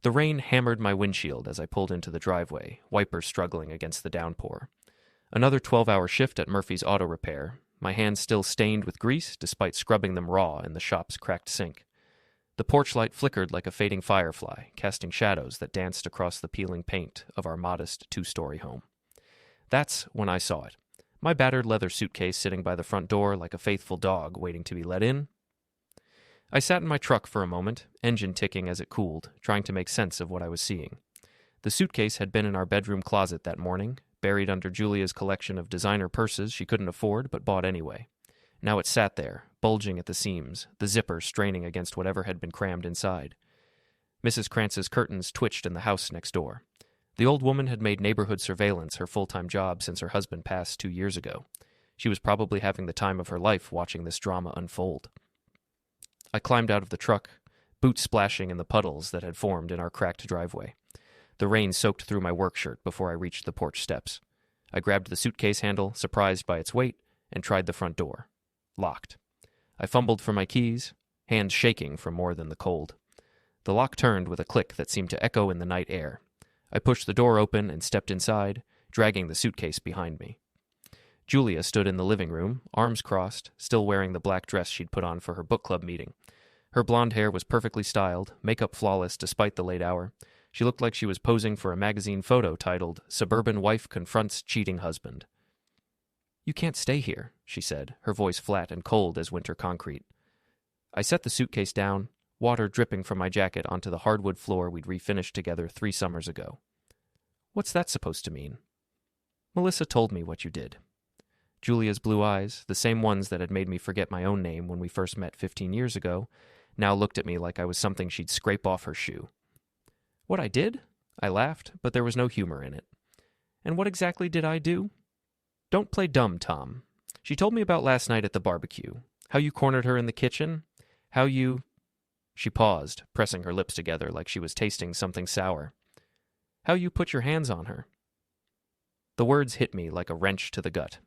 The rain hammered my windshield as I pulled into the driveway, wipers struggling against the downpour. Another 12-hour shift at Murphy's Auto Repair, my hands still stained with grease despite scrubbing them raw in the shop's cracked sink. The porch light flickered like a fading firefly, casting shadows that danced across the peeling paint of our modest two-story home. That's when I saw it. My battered leather suitcase sitting by the front door like a faithful dog waiting to be let in. I sat in my truck for a moment, engine ticking as it cooled, trying to make sense of what I was seeing. The suitcase had been in our bedroom closet that morning, buried under Julia's collection of designer purses she couldn't afford but bought anyway. Now it sat there, bulging at the seams, the zipper straining against whatever had been crammed inside. Mrs. Krantz's curtains twitched in the house next door. The old woman had made neighborhood surveillance her full-time job since her husband passed 2 years ago. She was probably having the time of her life watching this drama unfold. I climbed out of the truck, boots splashing in the puddles that had formed in our cracked driveway. The rain soaked through my work shirt before I reached the porch steps. I grabbed the suitcase handle, surprised by its weight, and tried the front door. Locked. I fumbled for my keys, hands shaking from more than the cold. The lock turned with a click that seemed to echo in the night air. I pushed the door open and stepped inside, dragging the suitcase behind me. Julia stood in the living room, arms crossed, still wearing the black dress she'd put on for her book club meeting. Her blonde hair was perfectly styled, makeup flawless despite the late hour. She looked like she was posing for a magazine photo titled, "Suburban Wife Confronts Cheating Husband." "You can't stay here," she said, her voice flat and cold as winter concrete. I set the suitcase down, water dripping from my jacket onto the hardwood floor we'd refinished together 3 summers ago. "What's that supposed to mean?" "Melissa told me what you did." Julia's blue eyes, the same ones that had made me forget my own name when we first met 15 years ago, now looked at me like I was something she'd scrape off her shoe. "What I did?" I laughed, but there was no humor in it. "And what exactly did I do?" "Don't play dumb, Tom. She told me about last night at the barbecue. How you cornered her in the kitchen. How you—" She paused, pressing her lips together like she was tasting something sour. "How you put your hands on her." The words hit me like a wrench to the gut.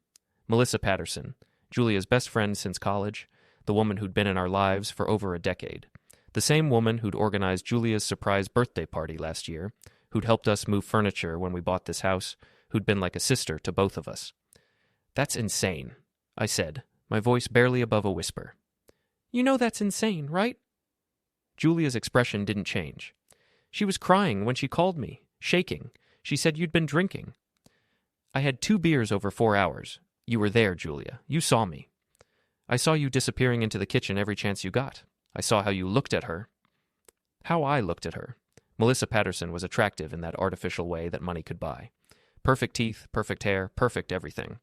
Melissa Patterson, Julia's best friend since college, the woman who'd been in our lives for over a decade. The same woman who'd organized Julia's surprise birthday party last year, who'd helped us move furniture when we bought this house, who'd been like a sister to both of us. "That's insane," I said, my voice barely above a whisper. "You know that's insane, right?" Julia's expression didn't change. "She was crying when she called me, shaking. She said you'd been drinking." "I had 2 beers over 4 hours. You were there, Julia. You saw me. I saw you disappearing into the kitchen every chance you got. I saw how you looked at her." How I looked at her. Melissa Patterson was attractive in that artificial way that money could buy. Perfect teeth, perfect hair, perfect everything.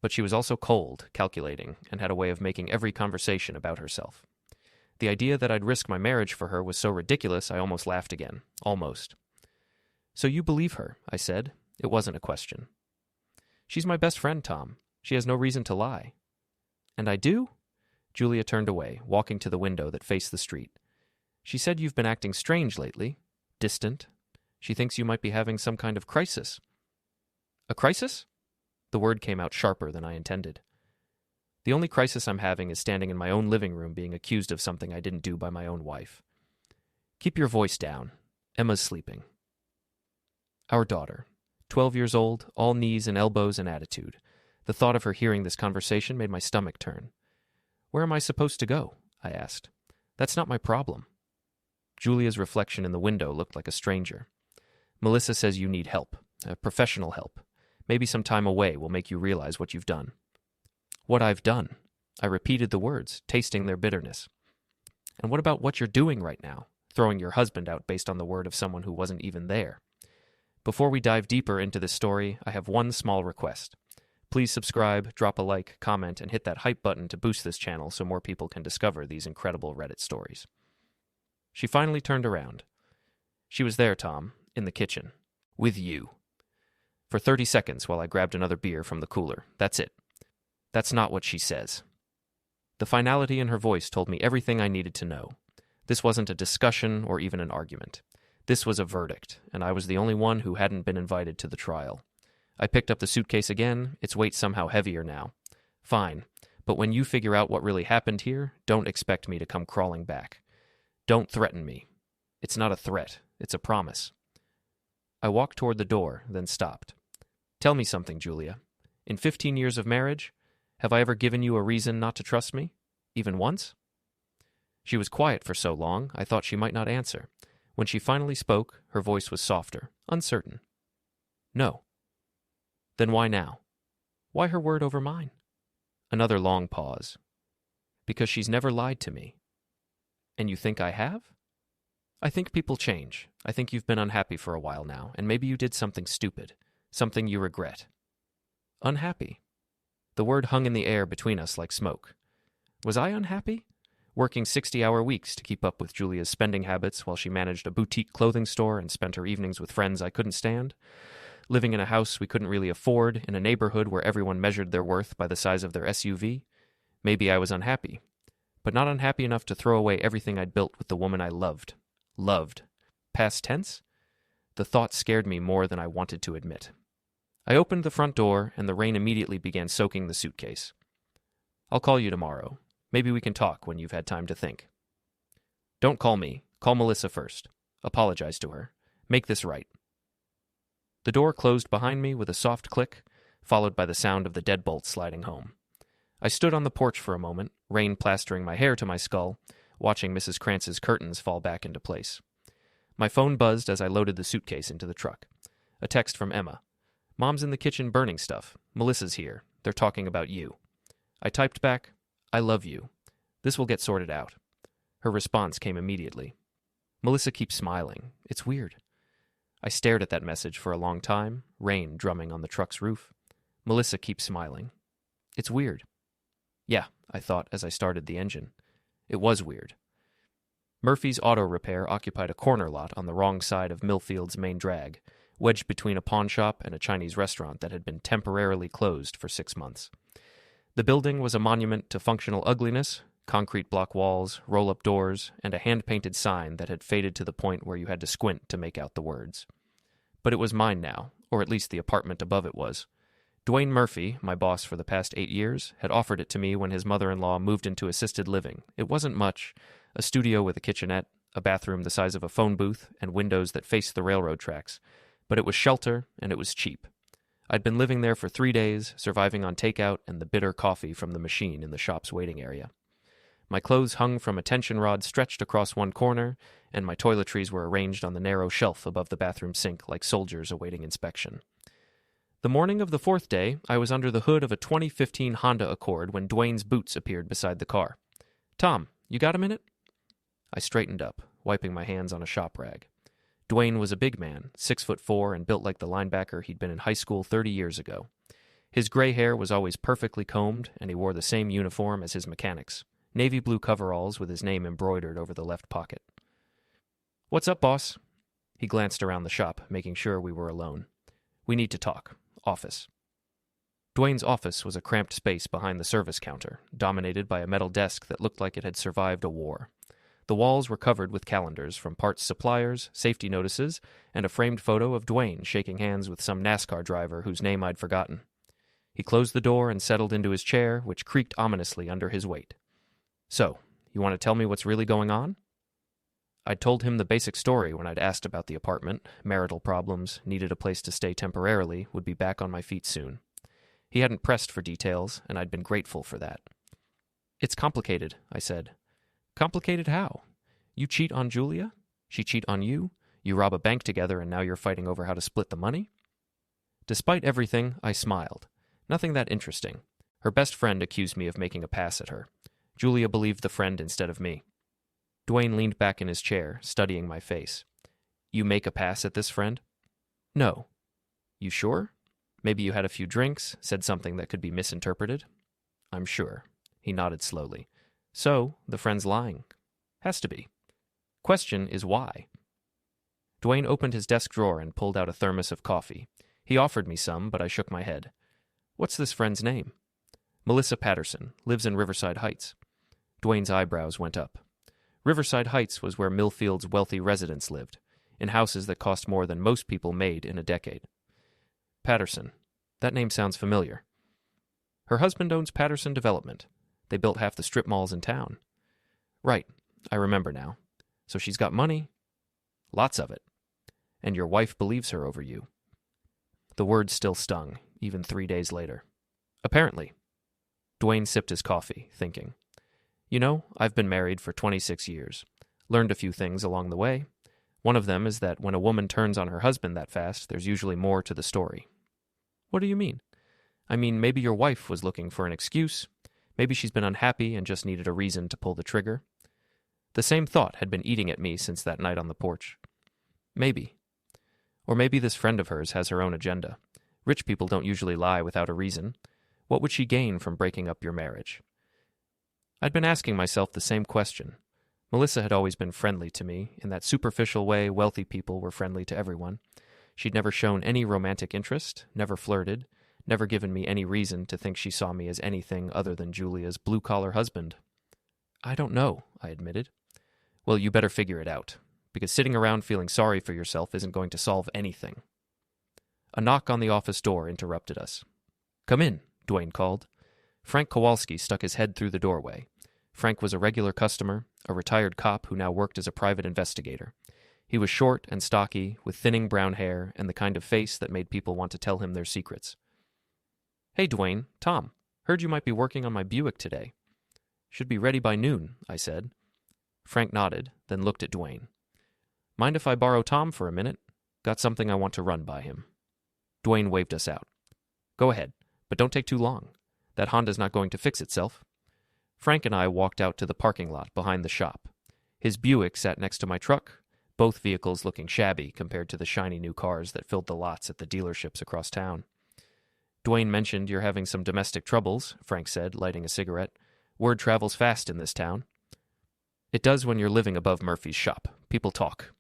But she was also cold, calculating, and had a way of making every conversation about herself. The idea that I'd risk my marriage for her was so ridiculous I almost laughed again. Almost. "So you believe her," I said. It wasn't a question. "She's my best friend, Tom. She has no reason to lie." "And I do?" Julia turned away, walking to the window that faced the street. "She said you've been acting strange lately. Distant. She thinks you might be having some kind of crisis." "A crisis?" The word came out sharper than I intended. "The only crisis I'm having is standing in my own living room being accused of something I didn't do by my own wife." "Keep your voice down. Emma's sleeping." Our daughter. 12 years old, all knees and elbows and attitude. The thought of her hearing this conversation made my stomach turn. "Where am I supposed to go?" I asked. "That's not my problem." Julia's reflection in the window looked like a stranger. "Melissa says you need help, professional help. Maybe some time away will make you realize what you've done." "What I've done?" I repeated the words, tasting their bitterness. "And what about what you're doing right now, throwing your husband out based on the word of someone who wasn't even there?" Before we dive deeper into this story, I have one small request. Please subscribe, drop a like, comment, and hit that hype button to boost this channel so more people can discover these incredible Reddit stories. She finally turned around. She was there, Tom, in the kitchen. With you. For 30 seconds while I grabbed another beer from the cooler. That's it. That's not what she says. The finality in her voice told me everything I needed to know. This wasn't a discussion or even an argument. This was a verdict, and I was the only one who hadn't been invited to the trial. I picked up the suitcase again, its weight somehow heavier now. Fine, but when you figure out what really happened here, don't expect me to come crawling back. Don't threaten me. It's not a threat. It's a promise. I walked toward the door, then stopped. Tell me something, Julia. In 15 years of marriage, have I ever given you a reason not to trust me? Even once? She was quiet for so long, I thought she might not answer. When she finally spoke, her voice was softer, uncertain. No. Then why now? Why her word over mine? Another long pause. Because she's never lied to me. And you think I have? I think people change. I think you've been unhappy for a while now, and maybe you did something stupid, something you regret. Unhappy. The word hung in the air between us like smoke. Was I unhappy? Working 60-hour weeks to keep up with Julia's spending habits while she managed a boutique clothing store and spent her evenings with friends I couldn't stand? Living in a house we couldn't really afford, in a neighborhood where everyone measured their worth by the size of their SUV? Maybe I was unhappy, but not unhappy enough to throw away everything I'd built with the woman I loved. Loved. Past tense? The thought scared me more than I wanted to admit. I opened the front door, and the rain immediately began soaking the suitcase. I'll call you tomorrow. Maybe we can talk when you've had time to think. Don't call me. Call Melissa first. Apologize to her. Make this right. The door closed behind me with a soft click, followed by the sound of the deadbolt sliding home. I stood on the porch for a moment, rain plastering my hair to my skull, watching Mrs. Krantz's curtains fall back into place. My phone buzzed as I loaded the suitcase into the truck. A text from Emma. Mom's in the kitchen burning stuff. Melissa's here. They're talking about you. I typed back, I love you. This will get sorted out. Her response came immediately. Melissa keeps smiling. It's weird. I stared at that message for a long time, rain drumming on the truck's roof. Melissa keeps smiling. It's weird. Yeah, I thought as I started the engine. It was weird. Murphy's Auto Repair occupied a corner lot on the wrong side of Millfield's main drag, wedged between a pawn shop and a Chinese restaurant that had been temporarily closed for 6 months. The building was a monument to functional ugliness, concrete block walls, roll-up doors, and a hand-painted sign that had faded to the point where you had to squint to make out the words. But it was mine now, or at least the apartment above it was. Dwayne Murphy, my boss for the past 8 years, had offered it to me when his mother-in-law moved into assisted living. It wasn't much, a studio with a kitchenette, a bathroom the size of a phone booth, and windows that faced the railroad tracks. But it was shelter, and it was cheap. I'd been living there for 3 days, surviving on takeout and the bitter coffee from the machine in the shop's waiting area. My clothes hung from a tension rod stretched across one corner, and my toiletries were arranged on the narrow shelf above the bathroom sink like soldiers awaiting inspection. The morning of the 4th day, I was under the hood of a 2015 Honda Accord when Dwayne's boots appeared beside the car. Tom, you got a minute? I straightened up, wiping my hands on a shop rag. Dwayne was a big man, 6'4", and built like the linebacker he'd been in high school 30 years ago. His gray hair was always perfectly combed, and he wore the same uniform as his mechanics, navy blue coveralls with his name embroidered over the left pocket. What's up, boss? He glanced around the shop, making sure we were alone. We need to talk. Office. Dwayne's office was a cramped space behind the service counter, dominated by a metal desk that looked like it had survived a war. The walls were covered with calendars from parts suppliers, safety notices, and a framed photo of Dwayne shaking hands with some NASCAR driver whose name I'd forgotten. He closed the door and settled into his chair, which creaked ominously under his weight. So, you want to tell me what's really going on? I'd told him the basic story when I'd asked about the apartment, marital problems, needed a place to stay temporarily, would be back on my feet soon. He hadn't pressed for details, and I'd been grateful for that. It's complicated, I said. Complicated how? You cheat on Julia? She cheat on you? You rob a bank together and now you're fighting over how to split the money? Despite everything, I smiled. Nothing that interesting. Her best friend accused me of making a pass at her. Julia believed the friend instead of me. Dwayne leaned back in his chair, studying my face. You make a pass at this friend? No. You sure? Maybe you had a few drinks, said something that could be misinterpreted? I'm sure. He nodded slowly. So, the friend's lying. Has to be. Question is why? Dwayne opened his desk drawer and pulled out a thermos of coffee. He offered me some, but I shook my head. What's this friend's name? Melissa Patterson, lives in Riverside Heights. Dwayne's eyebrows went up. Riverside Heights was where Millfield's wealthy residents lived, in houses that cost more than most people made in a decade. Patterson. That name sounds familiar. Her husband owns Patterson Development. They built half the strip malls in town. Right. I remember now. So she's got money? Lots of it. And your wife believes her over you. The words still stung, even 3 days later. Apparently. Dwayne sipped his coffee, thinking. You know, I've been married for 26 years. Learned a few things along the way. One of them is that when a woman turns on her husband that fast, there's usually more to the story. What do you mean? I mean, maybe your wife was looking for an excuse. Maybe she's been unhappy and just needed a reason to pull the trigger. The same thought had been eating at me since that night on the porch. Maybe. Or maybe this friend of hers has her own agenda. Rich people don't usually lie without a reason. What would she gain from breaking up your marriage? I'd been asking myself the same question. Melissa had always been friendly to me, in that superficial way wealthy people were friendly to everyone. She'd never shown any romantic interest, never flirted, never given me any reason to think she saw me as anything other than Julia's blue-collar husband. I don't know, I admitted. Well, you better figure it out, because sitting around feeling sorry for yourself isn't going to solve anything. A knock on the office door interrupted us. Come in, Dwayne called. Frank Kowalski stuck his head through the doorway. Frank was a regular customer, a retired cop who now worked as a private investigator. He was short and stocky, with thinning brown hair and the kind of face that made people want to tell him their secrets. Hey, Dwayne, Tom. Heard you might be working on my Buick today. Should be ready by noon, I said. Frank nodded, then looked at Dwayne. Mind if I borrow Tom for a minute? Got something I want to run by him. Dwayne waved us out. Go ahead, but don't take too long. That Honda's not going to fix itself. Frank and I walked out to the parking lot behind the shop. His Buick sat next to my truck, both vehicles looking shabby compared to the shiny new cars that filled the lots at the dealerships across town. Dwayne mentioned you're having some domestic troubles, Frank said, lighting a cigarette. Word travels fast in this town. It does when you're living above Murphy's shop. People talk.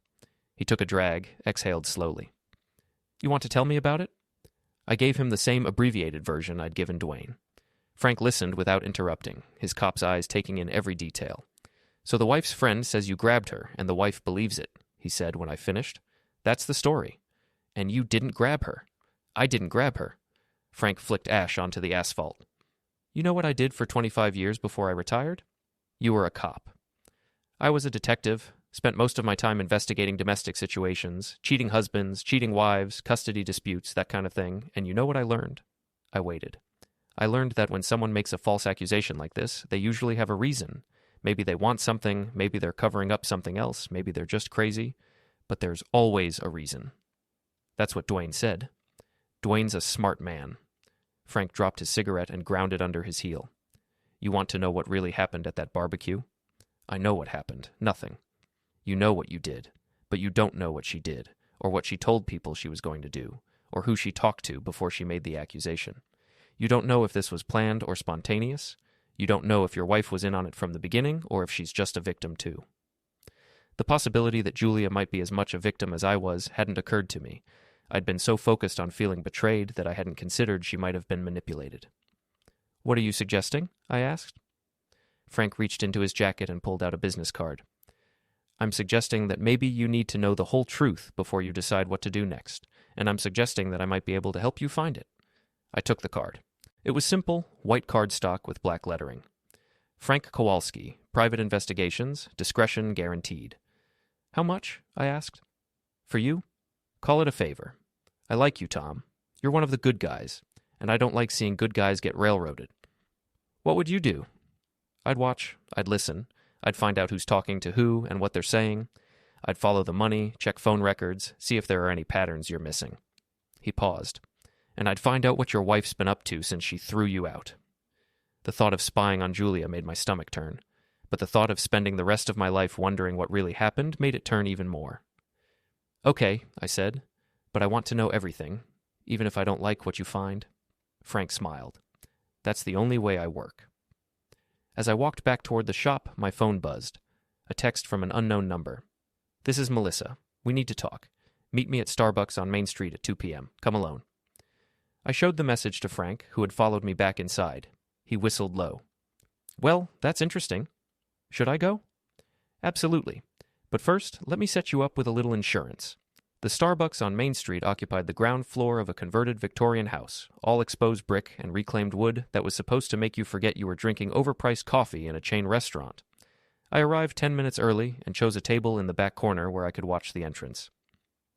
He took a drag, exhaled slowly. You want to tell me about it? I gave him the same abbreviated version I'd given Dwayne. Frank listened without interrupting, his cop's eyes taking in every detail. So the wife's friend says you grabbed her, and the wife believes it, he said when I finished. That's the story. And you didn't grab her. I didn't grab her. Frank flicked ash onto the asphalt. You know what I did for 25 years before I retired? You were a cop. I was a detective, spent most of my time investigating domestic situations, cheating husbands, cheating wives, custody disputes, that kind of thing, and you know what I learned? I waited. I learned that when someone makes a false accusation like this, they usually have a reason. Maybe they want something, maybe they're covering up something else, maybe they're just crazy, but there's always a reason. That's what Dwayne said. Dwayne's a smart man. Frank dropped his cigarette and ground it under his heel. You want to know what really happened at that barbecue? I know what happened. Nothing. You know what you did, but you don't know what she did, or what she told people she was going to do, or who she talked to before she made the accusation. You don't know if this was planned or spontaneous. You don't know if your wife was in on it from the beginning, or if she's just a victim too. The possibility that Julia might be as much a victim as I was hadn't occurred to me. I'd been so focused on feeling betrayed that I hadn't considered she might have been manipulated. What are you suggesting? I asked. Frank reached into his jacket and pulled out a business card. I'm suggesting that maybe you need to know the whole truth before you decide what to do next, and I'm suggesting that I might be able to help you find it. I took the card. It was simple, white cardstock with black lettering. Frank Kowalski, Private Investigations, Discretion Guaranteed. How much? I asked. For you? Call it a favor. I like you, Tom. You're one of the good guys, and I don't like seeing good guys get railroaded. What would you do? I'd watch, I'd listen, I'd find out who's talking to who and what they're saying. I'd follow the money, check phone records, see if there are any patterns you're missing. He paused. And I'd find out what your wife's been up to since she threw you out. The thought of spying on Julia made my stomach turn, but the thought of spending the rest of my life wondering what really happened made it turn even more. Okay, I said, but I want to know everything, even if I don't like what you find. Frank smiled. That's the only way I work. As I walked back toward the shop, my phone buzzed. A text from an unknown number. This is Melissa. We need to talk. Meet me at Starbucks on Main Street at 2 p.m. Come alone. I showed the message to Frank, who had followed me back inside. He whistled low. Well, that's interesting. Should I go? Absolutely. But first, let me set you up with a little insurance. The Starbucks on Main Street occupied the ground floor of a converted Victorian house, all exposed brick and reclaimed wood that was supposed to make you forget you were drinking overpriced coffee in a chain restaurant. I arrived 10 minutes early and chose a table in the back corner where I could watch the entrance.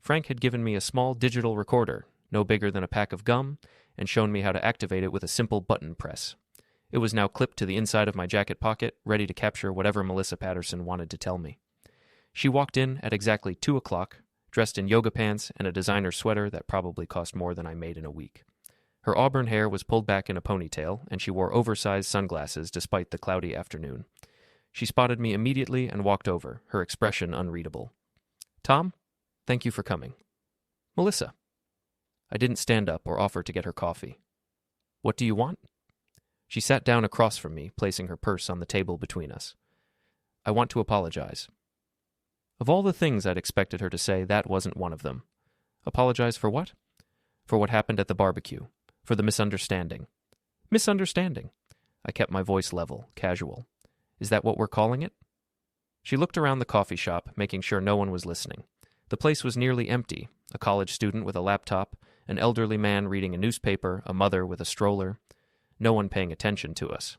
Frank had given me a small digital recorder, no bigger than a pack of gum, and shown me how to activate it with a simple button press. It was now clipped to the inside of my jacket pocket, ready to capture whatever Melissa Patterson wanted to tell me. She walked in at exactly 2 o'clock, dressed in yoga pants and a designer sweater that probably cost more than I made in a week. Her auburn hair was pulled back in a ponytail, and she wore oversized sunglasses despite the cloudy afternoon. She spotted me immediately and walked over, her expression unreadable. "Tom, thank you for coming." "Melissa." I didn't stand up or offer to get her coffee. "What do you want?" She sat down across from me, placing her purse on the table between us. "I want to apologize." Of all the things I'd expected her to say, that wasn't one of them. Apologize for what? For what happened at the barbecue. For the misunderstanding. Misunderstanding? I kept my voice level, casual. Is that what we're calling it? She looked around the coffee shop, making sure no one was listening. The place was nearly empty. A college student with a laptop, an elderly man reading a newspaper, a mother with a stroller. No one paying attention to us.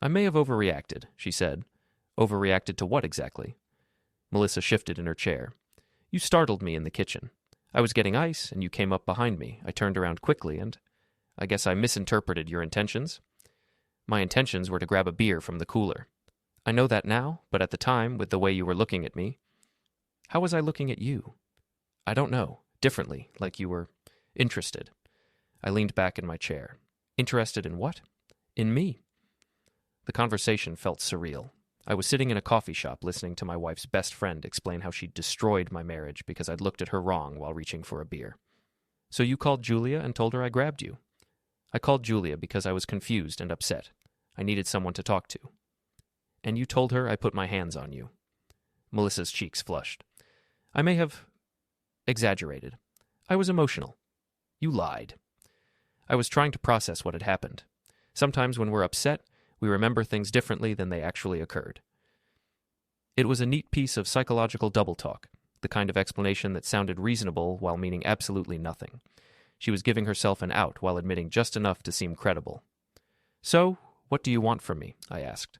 "I may have overreacted," she said. "Overreacted to what exactly?" Melissa shifted in her chair. "You startled me in the kitchen. I was getting ice, and you came up behind me. I turned around quickly, and I guess I misinterpreted your intentions. My intentions were to grab a beer from the cooler. I know that now, but at the time, with the way you were looking at me..." "How was I looking at you?" "I don't know. Differently, like you were interested." I leaned back in my chair. "Interested in what?" "In me." The conversation felt surreal. I was sitting in a coffee shop listening to my wife's best friend explain how she'd destroyed my marriage because I'd looked at her wrong while reaching for a beer. "So you called Julia and told her I grabbed you?" "I called Julia because I was confused and upset. I needed someone to talk to." "And you told her I put my hands on you?" Melissa's cheeks flushed. "I may have exaggerated. I was emotional." "You lied." I was trying to process what had happened. Sometimes when we're upset, we remember things differently than they actually occurred. It was a neat piece of psychological double talk, the kind of explanation that sounded reasonable while meaning absolutely nothing. She was giving herself an out while admitting just enough to seem credible. "So, what do you want from me?" I asked.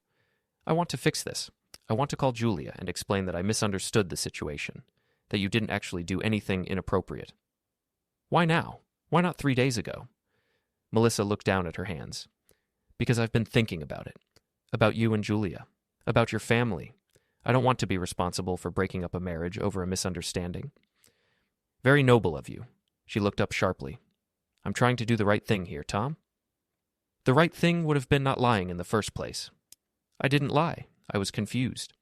"I want to fix this. I want to call Julia and explain that I misunderstood the situation, that you didn't actually do anything inappropriate." "Why now? Why not 3 days ago?" Melissa looked down at her hands. "Because I've been thinking about it. About you and Julia. About your family. I don't want to be responsible for breaking up a marriage over a misunderstanding." "Very noble of you." She looked up sharply. "I'm trying to do the right thing here, Tom." "The right thing would have been not lying in the first place." "I didn't lie. I was confused."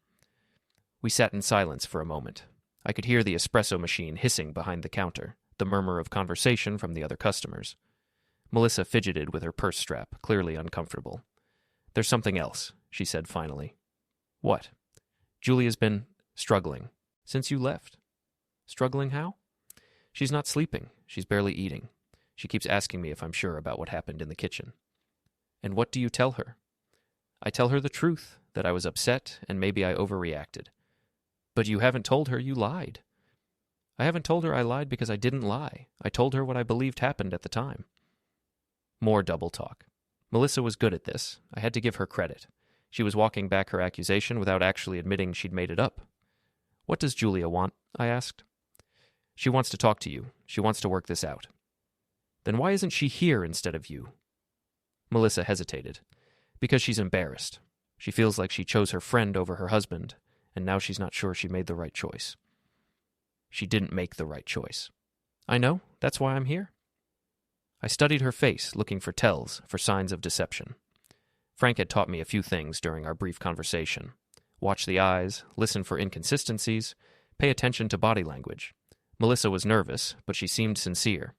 We sat in silence for a moment. I could hear the espresso machine hissing behind the counter, the murmur of conversation from the other customers. Melissa fidgeted with her purse strap, clearly uncomfortable. "There's something else," she said finally. "What?" "Julia's been struggling. Since you left." "Struggling how?" "She's not sleeping. She's barely eating. She keeps asking me if I'm sure about what happened in the kitchen." "And what do you tell her?" "I tell her the truth, that I was upset and maybe I overreacted." "But you haven't told her you lied." "I haven't told her I lied because I didn't lie. I told her what I believed happened at the time." More double talk. Melissa was good at this. I had to give her credit. She was walking back her accusation without actually admitting she'd made it up. "What does Julia want?" I asked. "She wants to talk to you. She wants to work this out." "Then why isn't she here instead of you?" Melissa hesitated. "Because she's embarrassed. She feels like she chose her friend over her husband, and now she's not sure she made the right choice." "She didn't make the right choice." "I know. That's why I'm here." I studied her face, looking for tells, for signs of deception. Frank had taught me a few things during our brief conversation. Watch the eyes, listen for inconsistencies, pay attention to body language. Melissa was nervous, but she seemed sincere.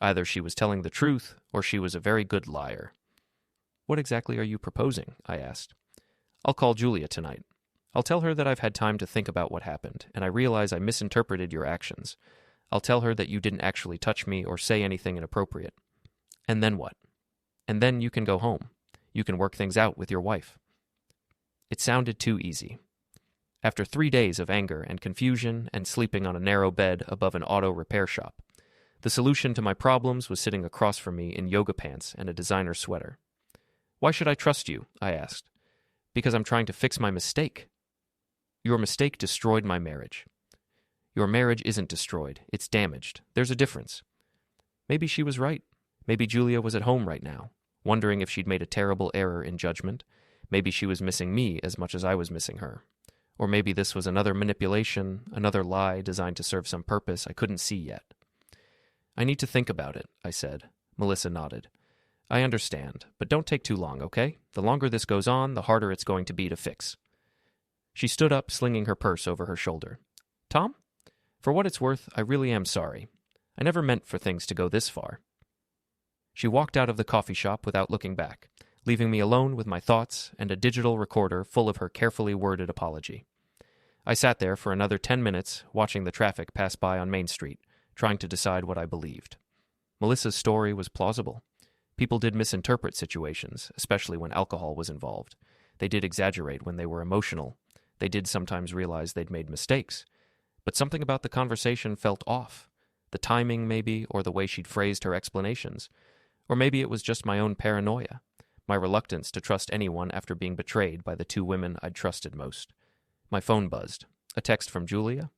Either she was telling the truth, or she was a very good liar. "What exactly are you proposing?" I asked. "I'll call Julia tonight. I'll tell her that I've had time to think about what happened, and I realize I misinterpreted your actions. I'll tell her that you didn't actually touch me or say anything inappropriate." "And then what?" "And then you can go home. You can work things out with your wife." It sounded too easy. After 3 days of anger and confusion and sleeping on a narrow bed above an auto repair shop, the solution to my problems was sitting across from me in yoga pants and a designer sweater. "Why should I trust you?" I asked. "Because I'm trying to fix my mistake." "Your mistake destroyed my marriage." Your marriage isn't destroyed. It's damaged. There's a difference. Maybe she was right. Maybe Julia was at home right now, wondering if she'd made a terrible error in judgment. Maybe she was missing me as much as I was missing her. Or maybe this was another manipulation, another lie designed to serve some purpose I couldn't see yet. I need to think about it, I said. Melissa nodded. I understand, but don't take too long, okay? The longer this goes on, the harder it's going to be to fix. She stood up, slinging her purse over her shoulder. Tom? For what it's worth, I really am sorry. I never meant for things to go this far. She walked out of the coffee shop without looking back, leaving me alone with my thoughts and a digital recorder full of her carefully worded apology. I sat there for another 10 minutes, watching the traffic pass by on Main Street, trying to decide what I believed. Melissa's story was plausible. People did misinterpret situations, especially when alcohol was involved. They did exaggerate when they were emotional. They did sometimes realize they'd made mistakes. But something about the conversation felt off. The timing, maybe, or the way she'd phrased her explanations. Or maybe it was just my own paranoia, my reluctance to trust anyone after being betrayed by the two women I'd trusted most. My phone buzzed. A text from Julia?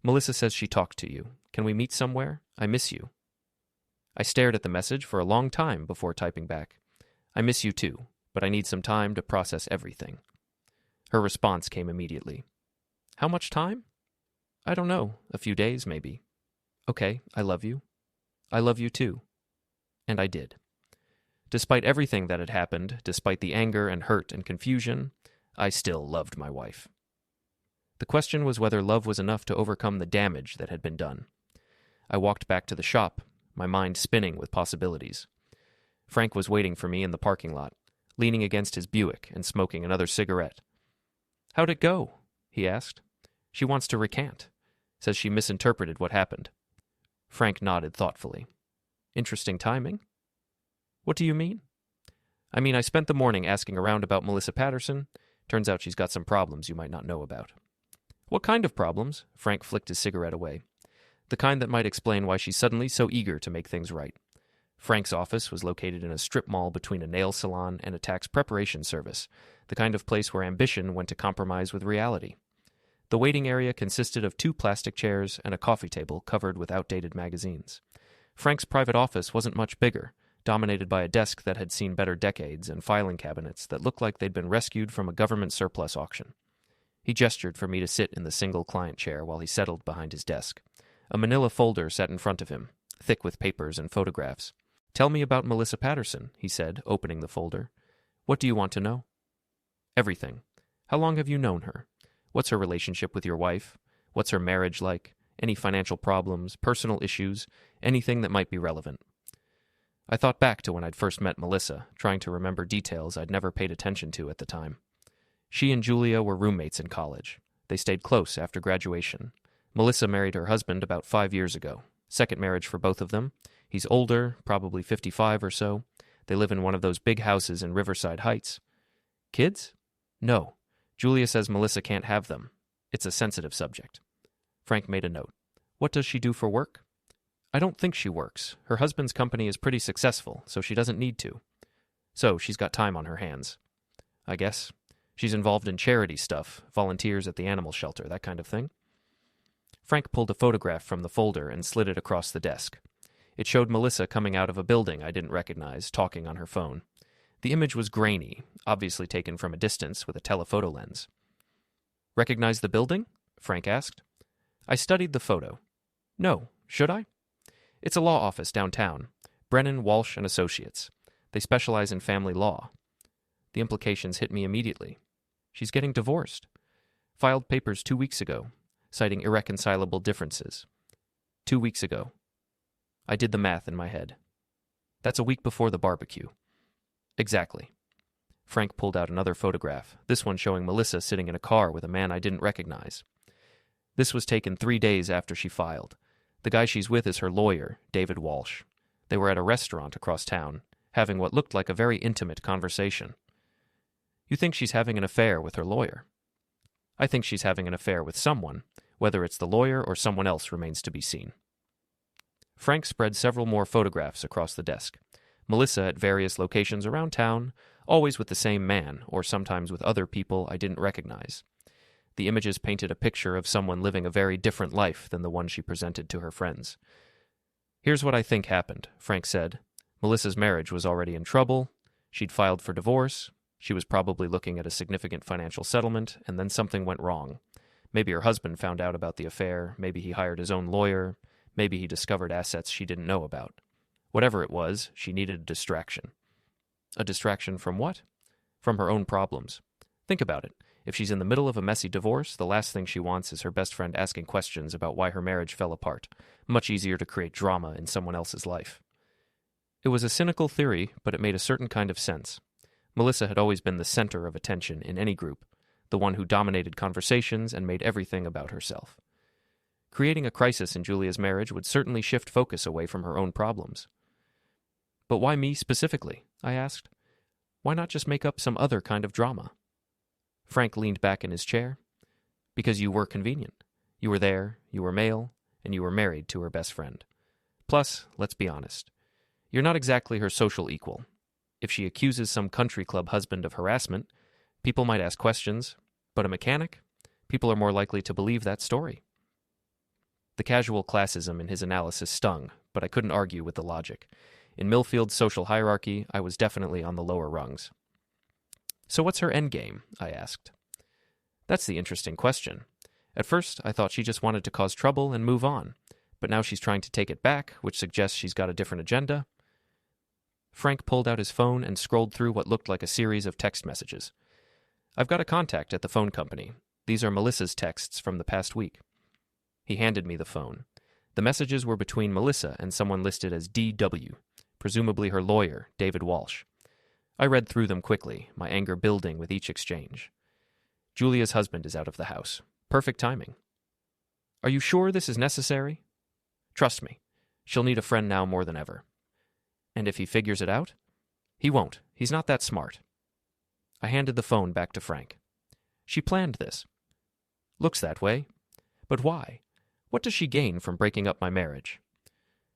Melissa says she talked to you. Can we meet somewhere? I miss you. I stared at the message for a long time before typing back. I miss you too, but I need some time to process everything. Her response came immediately. How much time? I don't know. A few days, maybe. Okay, I love you. I love you too. And I did. Despite everything that had happened, despite the anger and hurt and confusion, I still loved my wife. The question was whether love was enough to overcome the damage that had been done. I walked back to the shop, my mind spinning with possibilities. Frank was waiting for me in the parking lot, leaning against his Buick and smoking another cigarette. How'd it go? He asked. She wants to recant. Says she misinterpreted what happened. Frank nodded thoughtfully. Interesting timing. What do you mean? I mean, I spent the morning asking around about Melissa Patterson. Turns out she's got some problems you might not know about. What kind of problems? Frank flicked his cigarette away. The kind that might explain why she's suddenly so eager to make things right. Frank's office was located in a strip mall between a nail salon and a tax preparation service, the kind of place where ambition went to compromise with reality. The waiting area consisted of 2 plastic chairs and a coffee table covered with outdated magazines. Frank's private office wasn't much bigger, dominated by a desk that had seen better decades and filing cabinets that looked like they'd been rescued from a government surplus auction. He gestured for me to sit in the single client chair while he settled behind his desk. A manila folder sat in front of him, thick with papers and photographs. Tell me about Melissa Patterson, he said, opening the folder. What do you want to know? Everything. How long have you known her? What's her relationship with your wife? What's her marriage like? Any financial problems, personal issues, anything that might be relevant. I thought back to when I'd first met Melissa, trying to remember details I'd never paid attention to at the time. She and Julia were roommates in college. They stayed close after graduation. Melissa married her husband about 5 years ago. Second marriage for both of them. He's older, probably 55 or so. They live in one of those big houses in Riverside Heights. Kids? No. Julia says Melissa can't have them. It's a sensitive subject. Frank made a note. What does she do for work? I don't think she works. Her husband's company is pretty successful, so she doesn't need to. So she's got time on her hands. I guess. She's involved in charity stuff, volunteers at the animal shelter, that kind of thing. Frank pulled a photograph from the folder and slid it across the desk. It showed Melissa coming out of a building I didn't recognize, talking on her phone. The image was grainy, obviously taken from a distance with a telephoto lens. Recognize the building? Frank asked. I studied the photo. No, should I? It's a law office downtown. Brennan, Walsh, and Associates. They specialize in family law. The implications hit me immediately. She's getting divorced. Filed papers 2 weeks ago, citing irreconcilable differences. 2 weeks ago. I did the math in my head. That's a week before the barbecue. Exactly. Frank pulled out another photograph, this one showing Melissa sitting in a car with a man I didn't recognize. This was taken 3 days after she filed. The guy she's with is her lawyer, David Walsh. They were at a restaurant across town, having what looked like a very intimate conversation. You think she's having an affair with her lawyer? I think she's having an affair with someone. Whether it's the lawyer or someone else remains to be seen. Frank spread several more photographs across the desk. Melissa at various locations around town, always with the same man, or sometimes with other people I didn't recognize. The images painted a picture of someone living a very different life than the one she presented to her friends. "Here's what I think happened," Frank said. "Melissa's marriage was already in trouble. She'd filed for divorce. She was probably looking at a significant financial settlement, and then something went wrong. Maybe her husband found out about the affair. Maybe he hired his own lawyer. Maybe he discovered assets she didn't know about. Whatever it was, she needed a distraction." A distraction from what? From her own problems. Think about it. If she's in the middle of a messy divorce, the last thing she wants is her best friend asking questions about why her marriage fell apart. Much easier to create drama in someone else's life. It was a cynical theory, but it made a certain kind of sense. Melissa had always been the center of attention in any group, the one who dominated conversations and made everything about herself. Creating a crisis in Julia's marriage would certainly shift focus away from her own problems. "But why me specifically?" I asked. "Why not just make up some other kind of drama?" Frank leaned back in his chair. "Because you were convenient. You were there, you were male, and you were married to her best friend. Plus, let's be honest, you're not exactly her social equal. If she accuses some country club husband of harassment, people might ask questions, but a mechanic? People are more likely to believe that story." The casual classism in his analysis stung, but I couldn't argue with the logic. In Millfield's social hierarchy, I was definitely on the lower rungs. "So what's her endgame?" I asked. "That's the interesting question. At first, I thought she just wanted to cause trouble and move on, but now she's trying to take it back, which suggests she's got a different agenda." Frank pulled out his phone and scrolled through what looked like a series of text messages. "I've got a contact at the phone company. These are Melissa's texts from the past week." He handed me the phone. The messages were between Melissa and someone listed as DW, presumably her lawyer, David Walsh. I read through them quickly, my anger building with each exchange. "Julia's husband is out of the house. Perfect timing." "Are you sure this is necessary?" "Trust me. She'll need a friend now more than ever." "And if he figures it out?" "He won't. He's not that smart." I handed the phone back to Frank. "She planned this." "Looks that way. But why? What does she gain from breaking up my marriage?"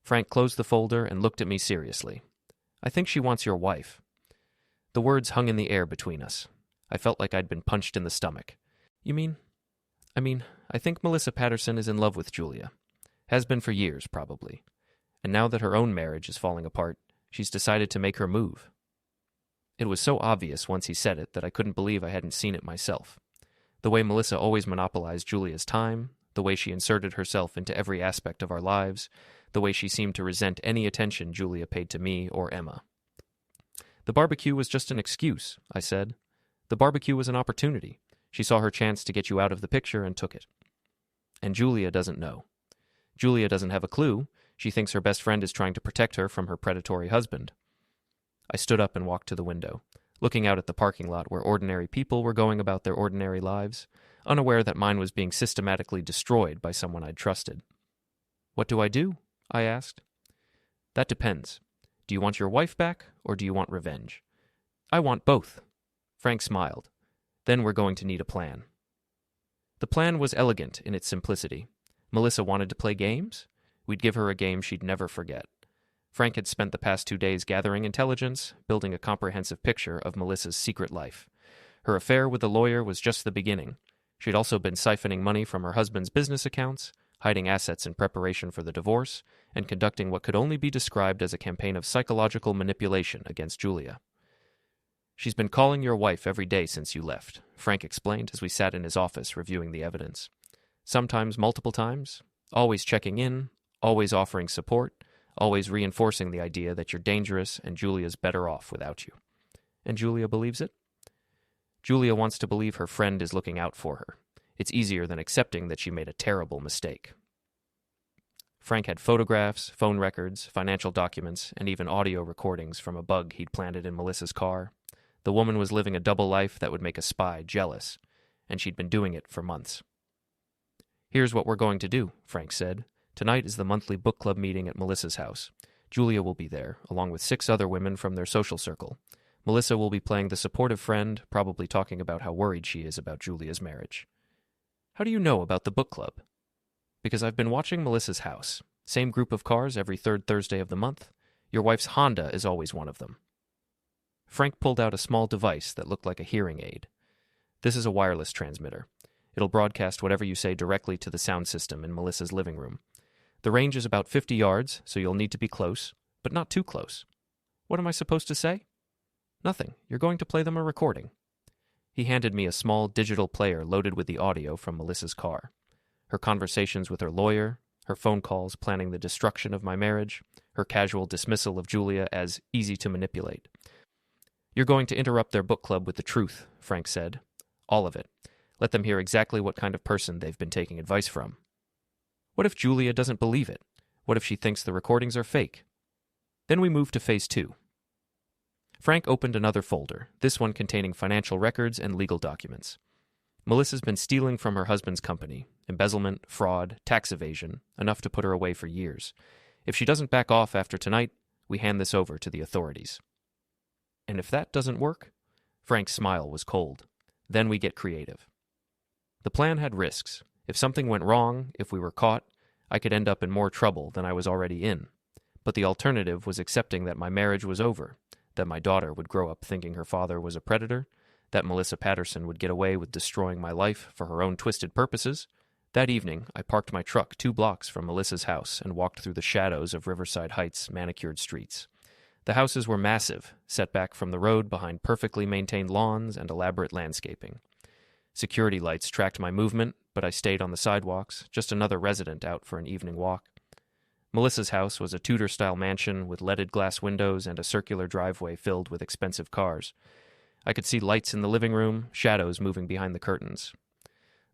Frank closed the folder and looked at me seriously. "I think she wants your wife." The words hung in the air between us. I felt like I'd been punched in the stomach. "You mean? I think Melissa Patterson is in love with Julia. Has been for years, probably. And now that her own marriage is falling apart, she's decided to make her move." It was so obvious once he said it that I couldn't believe I hadn't seen it myself. The way Melissa always monopolized Julia's time, the way she inserted herself into every aspect of our lives, the way she seemed to resent any attention Julia paid to me or Emma. "The barbecue was just an excuse," I said. "The barbecue was an opportunity. She saw her chance to get you out of the picture and took it. And Julia doesn't know. Julia doesn't have a clue. She thinks her best friend is trying to protect her from her predatory husband." I stood up and walked to the window, looking out at the parking lot where ordinary people were going about their ordinary lives, unaware that mine was being systematically destroyed by someone I'd trusted. "What do I do?" I asked. "That depends. Do you want your wife back, or do you want revenge?" "I want both." Frank smiled. "Then we're going to need a plan." The plan was elegant in its simplicity. Melissa wanted to play games? We'd give her a game she'd never forget. Frank had spent the past 2 days gathering intelligence, building a comprehensive picture of Melissa's secret life. Her affair with the lawyer was just the beginning. She'd also been siphoning money from her husband's business accounts, hiding assets in preparation for the divorce, and conducting what could only be described as a campaign of psychological manipulation against Julia. "She's been calling your wife every day since you left," Frank explained as we sat in his office reviewing the evidence. "Sometimes multiple times, always checking in, always offering support, always reinforcing the idea that you're dangerous and Julia's better off without you." "And Julia believes it?" "Julia wants to believe her friend is looking out for her. It's easier than accepting that she made a terrible mistake." Frank had photographs, phone records, financial documents, and even audio recordings from a bug he'd planted in Melissa's car. The woman was living a double life that would make a spy jealous, and she'd been doing it for months. "Here's what we're going to do," Frank said. "Tonight is the monthly book club meeting at Melissa's house. Julia will be there, along with 6 other women from their social circle. Melissa will be playing the supportive friend, probably talking about how worried she is about Julia's marriage." "How do you know about the book club?" "Because I've been watching Melissa's house. Same group of cars every 3rd Thursday of the month. Your wife's Honda is always one of them." Frank pulled out a small device that looked like a hearing aid. "This is a wireless transmitter. It'll broadcast whatever you say directly to the sound system in Melissa's living room. The range is about 50 yards, so you'll need to be close, but not too close. What am I supposed to say? Nothing. You're going to play them a recording. He handed me a small digital player loaded with the audio from Melissa's car. Her conversations with her lawyer, her phone calls planning the destruction of my marriage, her casual dismissal of Julia as easy to manipulate. You're going to interrupt their book club with the truth, Frank said. All of it. Let them hear exactly what kind of person they've been taking advice from. What if Julia doesn't believe it? What if she thinks the recordings are fake? Then we moved to phase 2. Frank opened another folder, this one containing financial records and legal documents. Melissa's been stealing from her husband's company. Embezzlement, fraud, tax evasion, enough to put her away for years. If she doesn't back off after tonight, we hand this over to the authorities. And if that doesn't work? Frank's smile was cold. Then we get creative. The plan had risks. If something went wrong, if we were caught, I could end up in more trouble than I was already in. But the alternative was accepting that my marriage was over, that my daughter would grow up thinking her father was a predator, that Melissa Patterson would get away with destroying my life for her own twisted purposes. That evening, I parked my truck 2 blocks from Melissa's house and walked through the shadows of Riverside Heights' manicured streets. The houses were massive, set back from the road behind perfectly maintained lawns and elaborate landscaping. Security lights tracked my movement, but I stayed on the sidewalks, just another resident out for an evening walk. Melissa's house was a Tudor-style mansion with leaded glass windows and a circular driveway filled with expensive cars. I could see lights in the living room, shadows moving behind the curtains.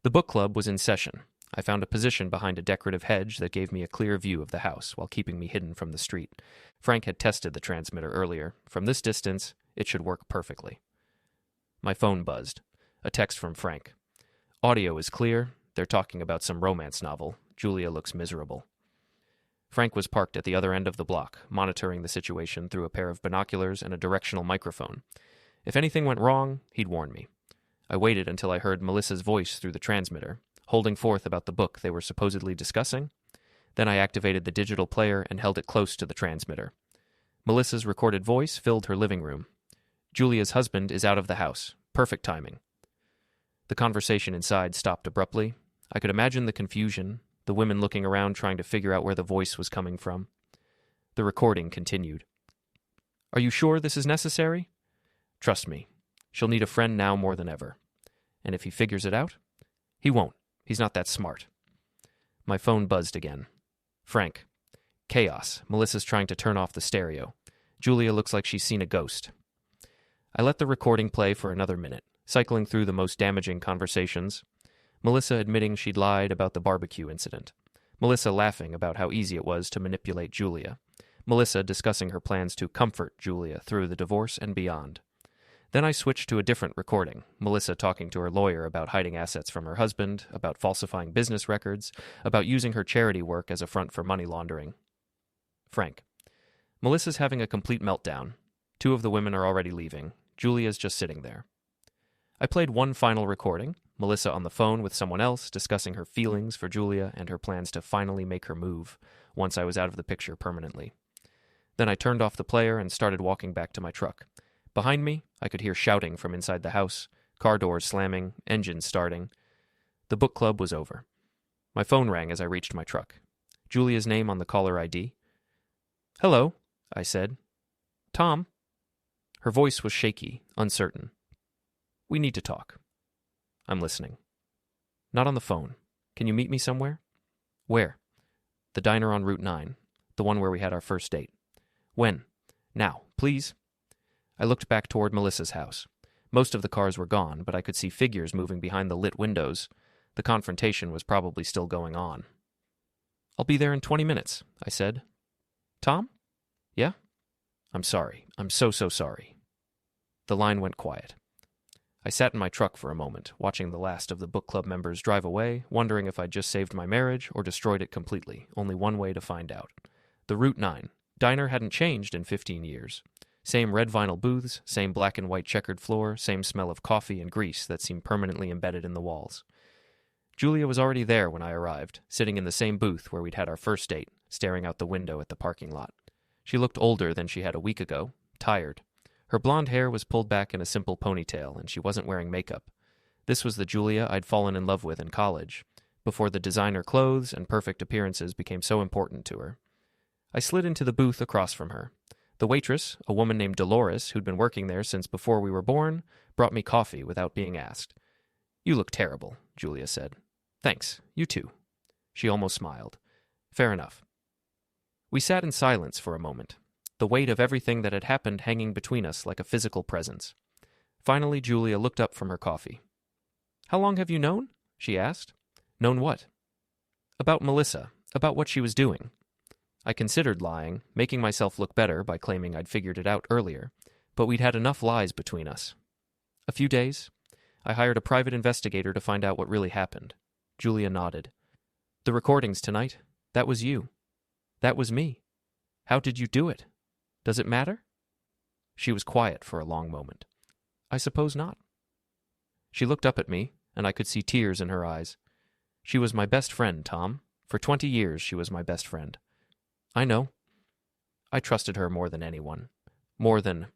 The book club was in session. I found a position behind a decorative hedge that gave me a clear view of the house while keeping me hidden from the street. Frank had tested the transmitter earlier. From this distance, it should work perfectly. My phone buzzed. A text from Frank. Audio is clear. They're talking about some romance novel. Julia looks miserable. Frank was parked at the other end of the block, monitoring the situation through a pair of binoculars and a directional microphone. If anything went wrong, he'd warn me. I waited until I heard Melissa's voice through the transmitter, holding forth about the book they were supposedly discussing. Then I activated the digital player and held it close to the transmitter. Melissa's recorded voice filled her living room. Julia's husband is out of the house. Perfect timing. The conversation inside stopped abruptly. I could imagine the confusion, the women looking around trying to figure out where the voice was coming from. The recording continued. Are you sure this is necessary? Trust me. She'll need a friend now more than ever. And if he figures it out? He won't. He's not that smart. My phone buzzed again. Frank. Chaos. Melissa's trying to turn off the stereo. Julia looks like she's seen a ghost. I let the recording play for another minute, cycling through the most damaging conversations. Melissa admitting she'd lied about the barbecue incident. Melissa laughing about how easy it was to manipulate Julia. Melissa discussing her plans to comfort Julia through the divorce and beyond. Then I switched to a different recording, Melissa talking to her lawyer about hiding assets from her husband, about falsifying business records, about using her charity work as a front for money laundering. Frank. Melissa's having a complete meltdown. 2 of the women are already leaving. Julia's just sitting there. I played one final recording, Melissa on the phone with someone else, discussing her feelings for Julia and her plans to finally make her move, once I was out of the picture permanently. Then I turned off the player and started walking back to my truck. Behind me, I could hear shouting from inside the house, car doors slamming, engines starting. The book club was over. My phone rang as I reached my truck. Julia's name on the caller ID. Hello, I said. Tom? Her voice was shaky, uncertain. We need to talk. I'm listening. Not on the phone. Can you meet me somewhere? Where? The diner on Route 9, the one where we had our first date. When? Now, please. I looked back toward Melissa's house. Most of the cars were gone, but I could see figures moving behind the lit windows. The confrontation was probably still going on. I'll be there in 20 minutes, I said. Tom? Yeah? I'm sorry. I'm so sorry. The line went quiet. I sat in my truck for a moment, watching the last of the book club members drive away, wondering if I'd just saved my marriage or destroyed it completely. Only one way to find out. The Route 9 diner hadn't changed in 15 years. Same red vinyl booths, same black and white checkered floor, same smell of coffee and grease that seemed permanently embedded in the walls. Julia was already there when I arrived, sitting in the same booth where we'd had our first date, staring out the window at the parking lot. She looked older than she had a week ago, tired. Her blonde hair was pulled back in a simple ponytail, and she wasn't wearing makeup. This was the Julia I'd fallen in love with in college, before the designer clothes and perfect appearances became so important to her. I slid into the booth across from her. The waitress, a woman named Dolores, who'd been working there since before we were born, brought me coffee without being asked. "You look terrible," Julia said. "Thanks, you too." She almost smiled. "Fair enough." We sat in silence for a moment, the weight of everything that had happened hanging between us like a physical presence. Finally, Julia looked up from her coffee. "How long have you known?" she asked. "Known what?" "About Melissa, about what she was doing." I considered lying, making myself look better by claiming I'd figured it out earlier, but we'd had enough lies between us. "A few days. I hired a private investigator to find out what really happened." Julia nodded. "The recordings tonight, that was you. That was me. How did you do it? Does it matter?" She was quiet for a long moment. "I suppose not." She looked up at me, and I could see tears in her eyes. "She was my best friend, Tom. For 20 years she was my best friend." "I know." I trusted her more than anyone. More than...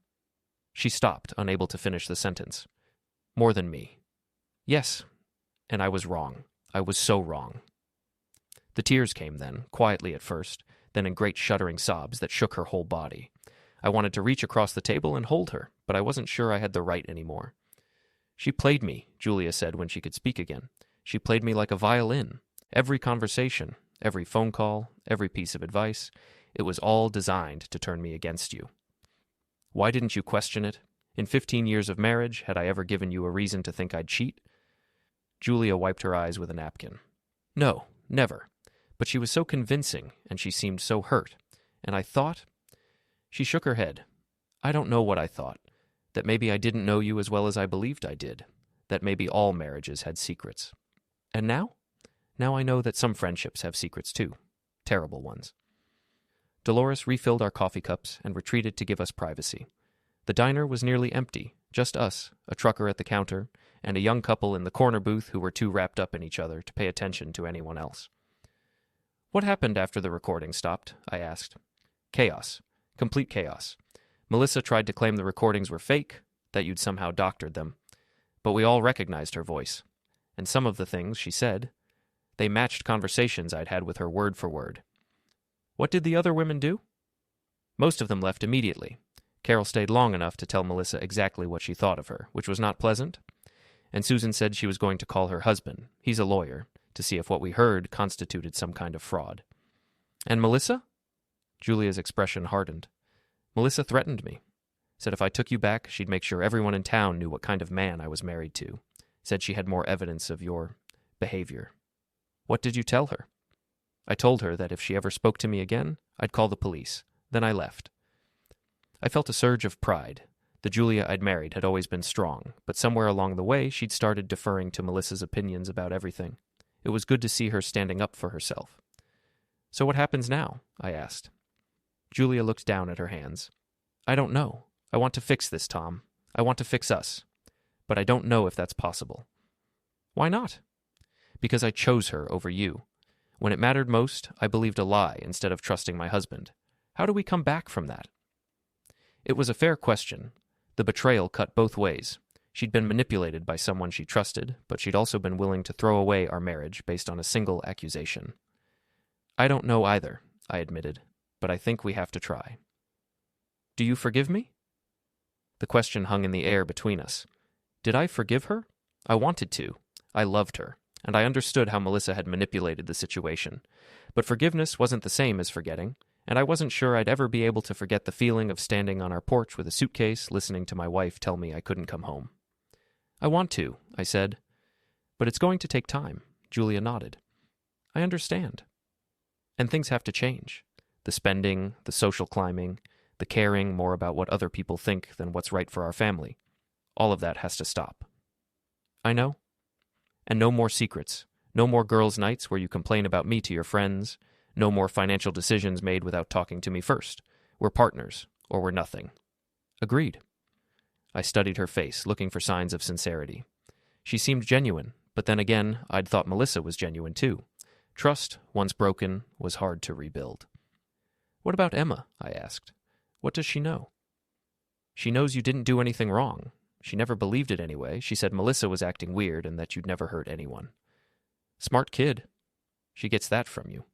She stopped, unable to finish the sentence. "More than me." "Yes." And I was wrong. I was so wrong. The tears came then, quietly at first, then in great shuddering sobs that shook her whole body. I wanted to reach across the table and hold her, but I wasn't sure I had the right anymore. "She played me," Julia said when she could speak again. "She played me like a violin. Every conversation, every phone call, every piece of advice, it was all designed to turn me against you. Why didn't you question it? In 15 years of marriage, had I ever given you a reason to think I'd cheat?" Julia wiped her eyes with a napkin. "No, never. But she was so convincing, and she seemed so hurt. And I thought..." She shook her head. "I don't know what I thought. That maybe I didn't know you as well as I believed I did. That maybe all marriages had secrets. And now? Now I know that some friendships have secrets too. Terrible ones." Dolores refilled our coffee cups and retreated to give us privacy. The diner was nearly empty, just us, a trucker at the counter, and a young couple in the corner booth who were too wrapped up in each other to pay attention to anyone else. "What happened after the recording stopped?" I asked. "Chaos. Complete chaos. Melissa tried to claim the recordings were fake, that you'd somehow doctored them. But we all recognized her voice. And some of the things she said, they matched conversations I'd had with her word for word." "What did the other women do?" "Most of them left immediately. Carol stayed long enough to tell Melissa exactly what she thought of her, which was not pleasant. And Susan said she was going to call her husband, he's a lawyer, to see if what we heard constituted some kind of fraud." "And Melissa?" Julia's expression hardened. "Melissa threatened me. Said if I took you back, she'd make sure everyone in town knew what kind of man I was married to. Said she had more evidence of your behavior." "What did you tell her?" "I told her that if she ever spoke to me again, I'd call the police. Then I left." I felt a surge of pride. The Julia I'd married had always been strong, but somewhere along the way she'd started deferring to Melissa's opinions about everything. It was good to see her standing up for herself. "So what happens now?" I asked. Julia looked down at her hands. "I don't know. I want to fix this, Tom. I want to fix us. But I don't know if that's possible." "Why not?" "Because I chose her over you. When it mattered most, I believed a lie instead of trusting my husband. How do we come back from that?" It was a fair question. The betrayal cut both ways. She'd been manipulated by someone she trusted, but she'd also been willing to throw away our marriage based on a single accusation. "I don't know either," I admitted, "but I think we have to try." "Do you forgive me?" The question hung in the air between us. Did I forgive her? I wanted to. I loved her, and I understood how Melissa had manipulated the situation. But forgiveness wasn't the same as forgetting, and I wasn't sure I'd ever be able to forget the feeling of standing on our porch with a suitcase, listening to my wife tell me I couldn't come home. "I want to," I said. "But it's going to take time," Julia nodded. "I understand. And things have to change. The spending, the social climbing, the caring more about what other people think than what's right for our family. All of that has to stop." "I know. And no more secrets. No more girls' nights where you complain about me to your friends. No more financial decisions made without talking to me first. We're partners, or we're nothing." "Agreed." I studied her face, looking for signs of sincerity. She seemed genuine, but then again, I'd thought Melissa was genuine too. Trust, once broken, was hard to rebuild. "What about Emma?" I asked. "What does she know?" "She knows you didn't do anything wrong. She never believed it anyway. She said Melissa was acting weird and that you'd never hurt anyone. Smart kid. She gets that from you.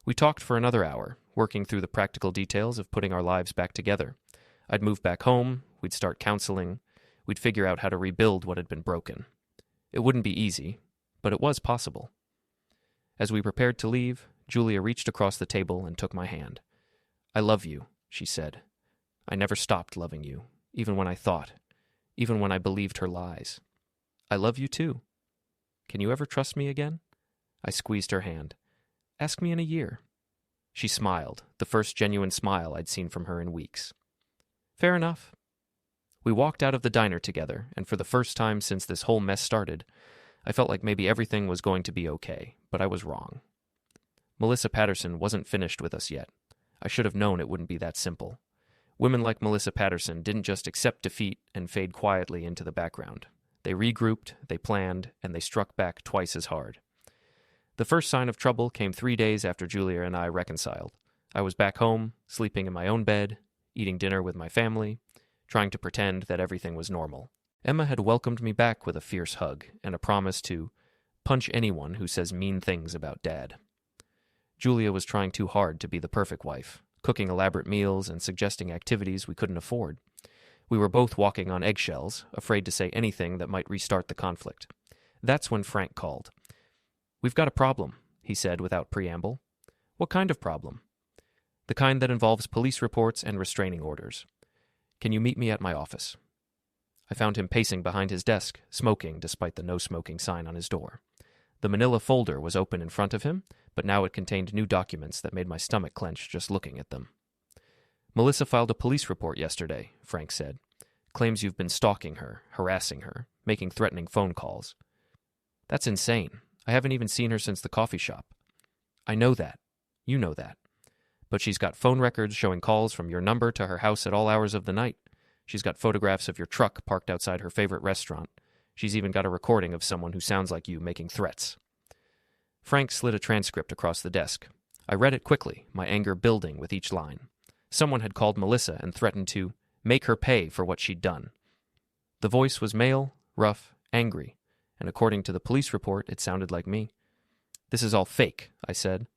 We talked for another hour, working through the practical details of putting our lives back together. I'd move back home, we'd start counseling, we'd figure out how to rebuild what had been broken. It wouldn't be easy, but it was possible. As we prepared to leave, Julia reached across the table and took my hand. I love you, she said. I never stopped loving you, even when I believed her lies. I love you too. Can you ever trust me again? I squeezed her hand. Ask me in a year. She smiled, the first genuine smile I'd seen from her in weeks. Fair enough. We walked out of the diner together, and for the first time since this whole mess started, I felt like maybe everything was going to be okay, but I was wrong. Melissa Patterson wasn't finished with us yet. I should have known it wouldn't be that simple. Women like Melissa Patterson didn't just accept defeat and fade quietly into the background. They regrouped, they planned, and they struck back twice as hard. The first sign of trouble came 3 days after Julia and I reconciled. I was back home, sleeping in my own bed, eating dinner with my family, trying to pretend that everything was normal. Emma had welcomed me back with a fierce hug and a promise to punch anyone who says mean things about Dad. Julia was trying too hard to be the perfect wife, cooking elaborate meals and suggesting activities we couldn't afford. We were both walking on eggshells, afraid to say anything that might restart the conflict. That's when Frank called. We've got a problem, he said without preamble. What kind of problem? The kind that involves police reports and restraining orders. Can you meet me at my office? I found him pacing behind his desk, smoking despite the no-smoking sign on his door. The manila folder was open in front of him, but now it contained new documents that made my stomach clench just looking at them. Melissa filed a police report yesterday, Frank said. Claims you've been stalking her, harassing her, making threatening phone calls. That's insane. I haven't even seen her since the coffee shop. I know that. You know that. But she's got phone records showing calls from your number to her house at all hours of the night. She's got photographs of your truck parked outside her favorite restaurant. She's even got a recording of someone who sounds like you making threats. Frank slid a transcript across the desk. I read it quickly, my anger building with each line. Someone had called Melissa and threatened to make her pay for what she'd done. The voice was male, rough, angry, and according to the police report, it sounded like me. This is all fake, I said.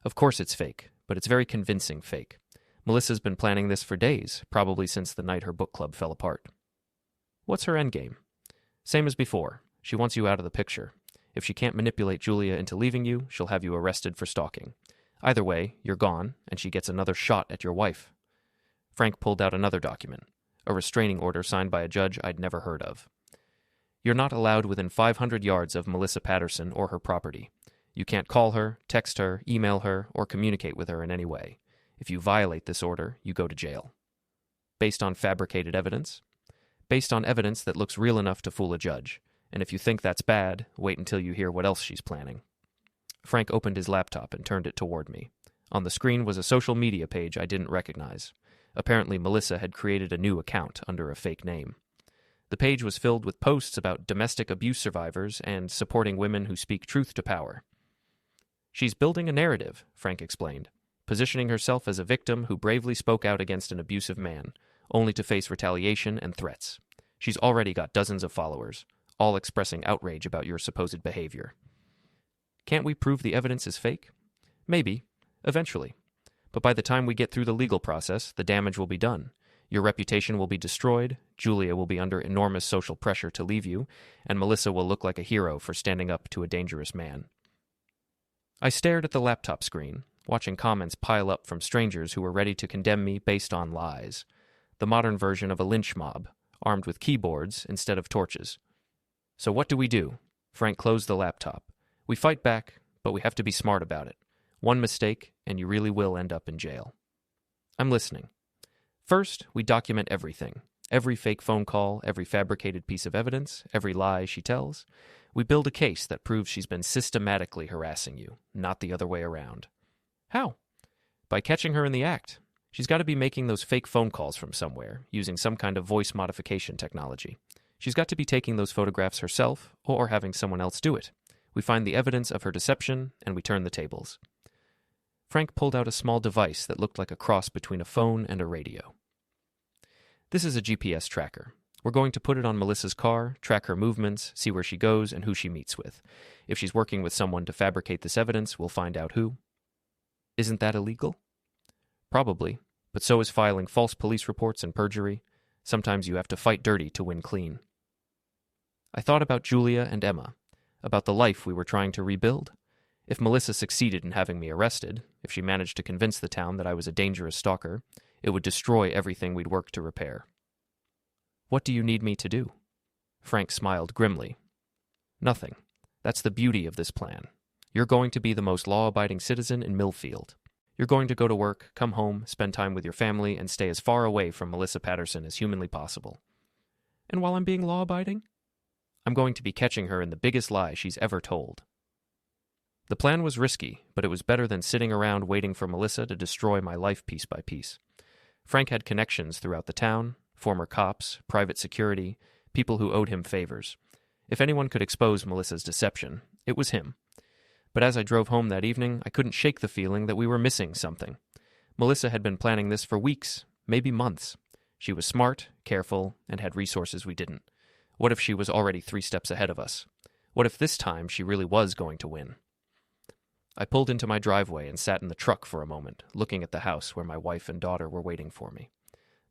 Of course it's fake, but it's very convincing fake. Melissa's been planning this for days, probably since the night her book club fell apart. What's her endgame? Same as before. She wants you out of the picture. If she can't manipulate Julia into leaving you, she'll have you arrested for stalking. Either way, you're gone, and she gets another shot at your wife. Frank pulled out another document, a restraining order signed by a judge I'd never heard of. You're not allowed within 500 yards of Melissa Patterson or her property. You can't call her, text her, email her, or communicate with her in any way. If you violate this order, you go to jail. Based on fabricated evidence? Based on evidence that looks real enough to fool a judge. And if you think that's bad, wait until you hear what else she's planning. Frank opened his laptop and turned it toward me. On the screen was a social media page I didn't recognize. Apparently, Melissa had created a new account under a fake name. The page was filled with posts about domestic abuse survivors and supporting women who speak truth to power. She's building a narrative, Frank explained, positioning herself as a victim who bravely spoke out against an abusive man, only to face retaliation and threats. She's already got dozens of followers, all expressing outrage about your supposed behavior. Can't we prove the evidence is fake? Maybe, eventually. But by the time we get through the legal process, the damage will be done. Your reputation will be destroyed, Julia will be under enormous social pressure to leave you, and Melissa will look like a hero for standing up to a dangerous man. I stared at the laptop screen, watching comments pile up from strangers who were ready to condemn me based on lies. The modern version of a lynch mob, armed with keyboards instead of torches. So what do we do? Frank closed the laptop. We fight back, but we have to be smart about it. One mistake, and you really will end up in jail. I'm listening. First, we document everything. Every fake phone call, every fabricated piece of evidence, every lie she tells. We build a case that proves she's been systematically harassing you, not the other way around. How? By catching her in the act. She's got to be making those fake phone calls from somewhere, using some kind of voice modification technology. She's got to be taking those photographs herself, or having someone else do it. We find the evidence of her deception, and we turn the tables. Frank pulled out a small device that looked like a cross between a phone and a radio. This is a GPS tracker. We're going to put it on Melissa's car, track her movements, see where she goes and who she meets with. If she's working with someone to fabricate this evidence, we'll find out who. Isn't that illegal? Probably, but so is filing false police reports and perjury. Sometimes you have to fight dirty to win clean. I thought about Julia and Emma, about the life we were trying to rebuild. If Melissa succeeded in having me arrested, if she managed to convince the town that I was a dangerous stalker, it would destroy everything we'd worked to repair. What do you need me to do? Frank smiled grimly. Nothing. That's the beauty of this plan. You're going to be the most law-abiding citizen in Millfield. You're going to go to work, come home, spend time with your family, and stay as far away from Melissa Patterson as humanly possible. And while I'm being law-abiding, I'm going to be catching her in the biggest lie she's ever told. The plan was risky, but it was better than sitting around waiting for Melissa to destroy my life piece by piece. Frank had connections throughout the town, former cops, private security, people who owed him favors. If anyone could expose Melissa's deception, it was him. But as I drove home that evening, I couldn't shake the feeling that we were missing something. Melissa had been planning this for weeks, maybe months. She was smart, careful, and had resources we didn't. What if she was already 3 steps ahead of us? What if this time she really was going to win? I pulled into my driveway and sat in the truck for a moment, looking at the house where my wife and daughter were waiting for me.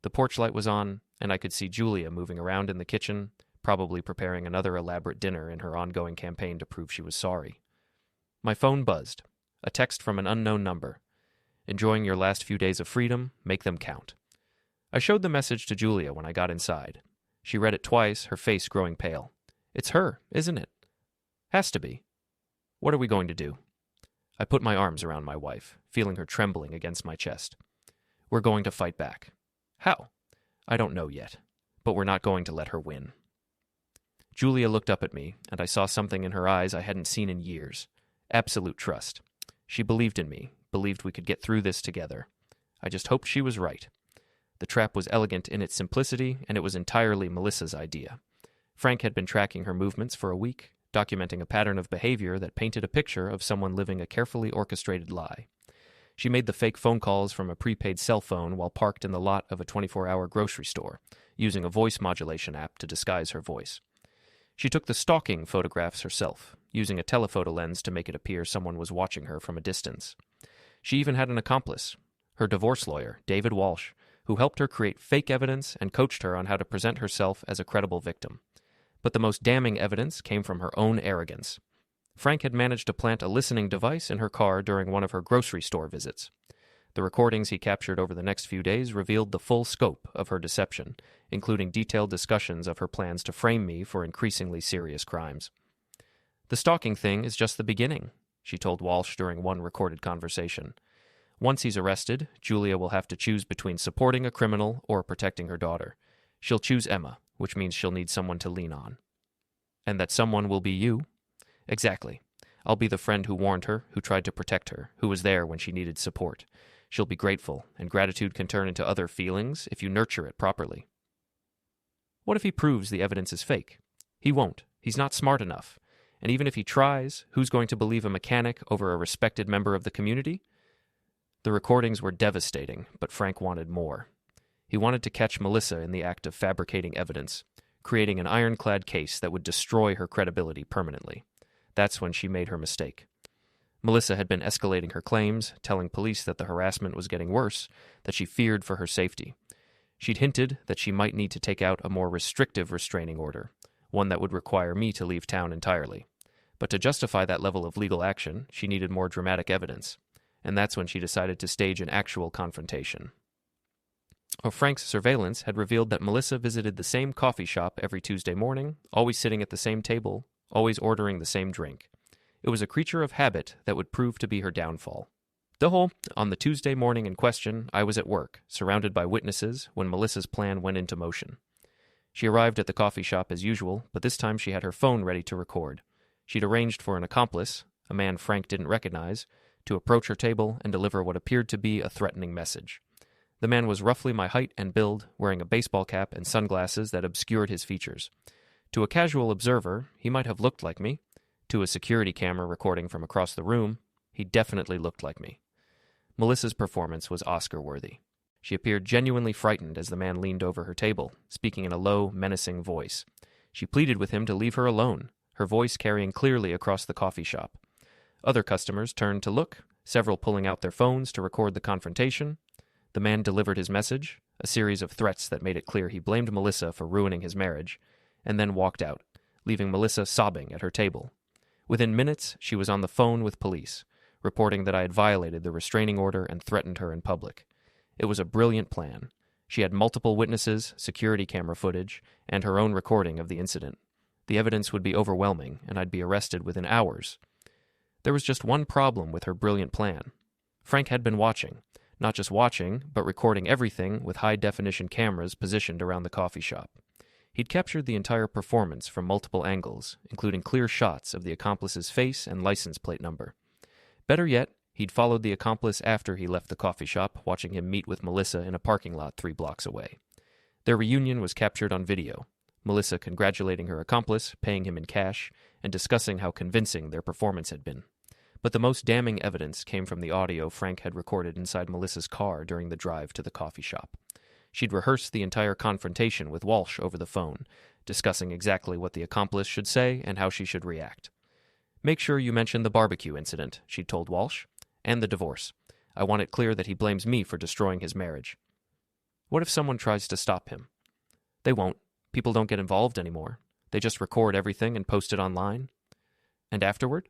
The porch light was on, and I could see Julia moving around in the kitchen, probably preparing another elaborate dinner in her ongoing campaign to prove she was sorry. My phone buzzed. A text from an unknown number. Enjoying your last few days of freedom? Make them count. I showed the message to Julia when I got inside. She read it twice, her face growing pale. It's her, isn't it? Has to be. What are we going to do? I put my arms around my wife, feeling her trembling against my chest. We're going to fight back. How? I don't know yet, but we're not going to let her win. Julia looked up at me, and I saw something in her eyes I hadn't seen in years. Absolute trust. She believed in me, believed we could get through this together. I just hoped she was right. The trap was elegant in its simplicity, and it was entirely Melissa's idea. Frank had been tracking her movements for a week, documenting a pattern of behavior that painted a picture of someone living a carefully orchestrated lie. She made the fake phone calls from a prepaid cell phone while parked in the lot of a 24-hour grocery store, using a voice modulation app to disguise her voice. She took the stalking photographs herself, using a telephoto lens to make it appear someone was watching her from a distance. She even had an accomplice, her divorce lawyer, David Walsh, who helped her create fake evidence and coached her on how to present herself as a credible victim. But the most damning evidence came from her own arrogance. Frank had managed to plant a listening device in her car during one of her grocery store visits. The recordings he captured over the next few days revealed the full scope of her deception, including detailed discussions of her plans to frame me for increasingly serious crimes. The stalking thing is just the beginning, she told Walsh during one recorded conversation. Once he's arrested, Julia will have to choose between supporting a criminal or protecting her daughter. She'll choose Emma, which means she'll need someone to lean on. And that someone will be you? Exactly. I'll be the friend who warned her, who tried to protect her, who was there when she needed support. She'll be grateful, and gratitude can turn into other feelings if you nurture it properly. What if he proves the evidence is fake? He won't. He's not smart enough. And even if he tries, who's going to believe a mechanic over a respected member of the community? The recordings were devastating, but Frank wanted more. He wanted to catch Melissa in the act of fabricating evidence, creating an ironclad case that would destroy her credibility permanently. That's when she made her mistake. Melissa had been escalating her claims, telling police that the harassment was getting worse, that she feared for her safety. She'd hinted that she might need to take out a more restrictive restraining order, one that would require me to leave town entirely. But to justify that level of legal action, she needed more dramatic evidence, and that's when she decided to stage an actual confrontation. Frank's surveillance had revealed that Melissa visited the same coffee shop every Tuesday morning, always sitting at the same table, always ordering the same drink. It was a creature of habit that would prove to be her downfall. On the Tuesday morning in question, I was at work, surrounded by witnesses, when Melissa's plan went into motion. She arrived at the coffee shop as usual, but this time she had her phone ready to record. She'd arranged for an accomplice, a man Frank didn't recognize, to approach her table and deliver what appeared to be a threatening message. The man was roughly my height and build, wearing a baseball cap and sunglasses that obscured his features. To a casual observer, he might have looked like me. To a security camera recording from across the room, he definitely looked like me. Melissa's performance was Oscar-worthy. She appeared genuinely frightened as the man leaned over her table, speaking in a low, menacing voice. She pleaded with him to leave her alone, her voice carrying clearly across the coffee shop. Other customers turned to look, several pulling out their phones to record the confrontation. The man delivered his message, a series of threats that made it clear he blamed Melissa for ruining his marriage, and then walked out, leaving Melissa sobbing at her table. Within minutes, she was on the phone with police, reporting that I had violated the restraining order and threatened her in public. It was a brilliant plan. She had multiple witnesses, security camera footage, and her own recording of the incident. The evidence would be overwhelming, and I'd be arrested within hours. There was just one problem with her brilliant plan. Frank had been watching. Not just watching, but recording everything with high-definition cameras positioned around the coffee shop. He'd captured the entire performance from multiple angles, including clear shots of the accomplice's face and license plate number. Better yet, he'd followed the accomplice after he left the coffee shop, watching him meet with Melissa in a parking lot 3 blocks away. Their reunion was captured on video, Melissa congratulating her accomplice, paying him in cash, and discussing how convincing their performance had been. But the most damning evidence came from the audio Frank had recorded inside Melissa's car during the drive to the coffee shop. She'd rehearsed the entire confrontation with Walsh over the phone, discussing exactly what the accomplice should say and how she should react. "Make sure you mention the barbecue incident," she'd told Walsh, "and the divorce. I want it clear that he blames me for destroying his marriage." What if someone tries to stop him? They won't. People don't get involved anymore. They just record everything and post it online. And afterward?